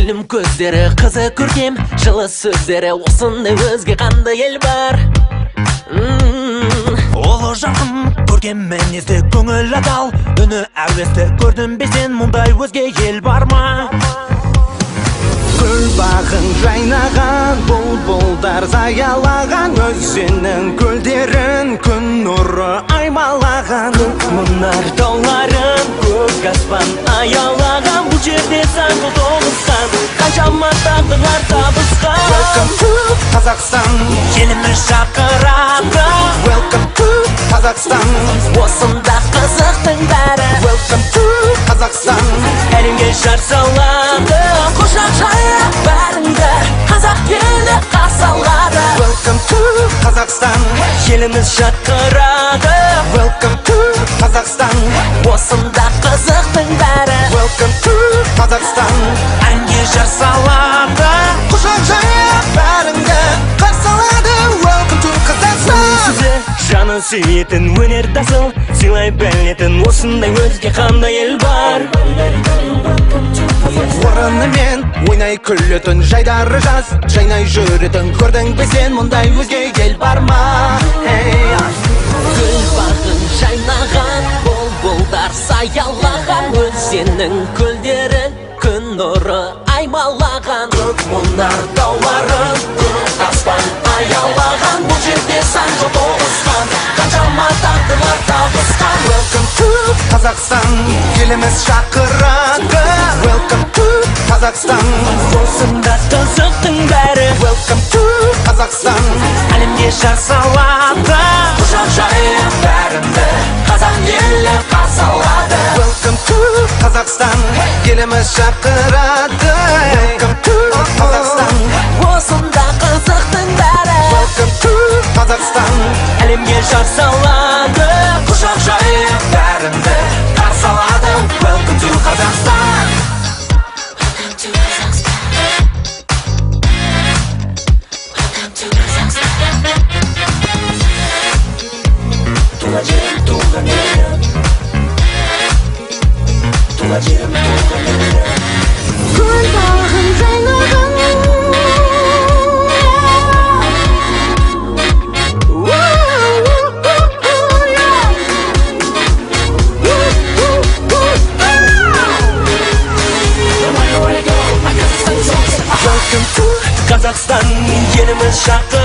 Күлім көздері, қызы көркем, жылы сөздері, осындай өзге қандай ел бар? Олы жақын, көркем мінезді, көңіл адал, үні әуесті, көрдім бе сен, мұндай өзге ел бар ма? Гүл бағын жайнаған, бұлбұлдар заялаған, өзеннің көлдерін күн нұры аймалаған. Мұнар тауларын, көк аспан аялаған, бұл жерде сан жыл тоғысқан, қаншама тағдырлар табысқан. Welcome to Қазақстан, Еліміз шақырады. Welcome to Қазақстан, Осында қызықтың бәрі. Welcome to Қазақстан, Әлемге жар салады, құшақ жайып бәріңді, қазақ елі қарсы алады. Welcome to Қазақстан, Еліміз шақырады, Welcome to Қазақстан, осында қызықтың бәрі. Welcome to Қазақстан, Әнге жар салады. құшақ жайып бәріңді қарсы алады. Welcome to Қазақстан. Сөзі жаны сүйетін өнер тасыл, сыйлай білетін осындай өзге қандай ел бар? Орынымен ойнай күлетін жайдары жаз, жайнай жүретін көрдің бе сен, мұндай өзге ел бар ма? Гүл бағын жайнаған, бұлбұлдар саялаған, өзеннің көлдерін күн нұры аймалаған. Көк мұнар тауларын, көк аспан аялаған, бұл жерде сан жыл тоғысқан, қаншама тағдырлар табысқан. Welcome to Қазақстан, еліміз шақырады. Welcome to Қазақстан, Осында қызықтың бәрі. Welcome to Қазақстан, Әлемге жар салады. Құшақ жайып бәріңді, қазақ елі қарсы алады. Welcome to Қазақстан, еліміз шақырады. Welcome to Қазақстан, Осында қызықтың бәрі. Welcome to Қазақстан, Әлемге жар салады, құшақ жайып бәріңді қарсы алады. Welcome to Қазақстан. Туған жерім, туған елім. Туған жерім, туған елім. Гүл бағын жайнаған, Қазақстан, еліміз шақырады.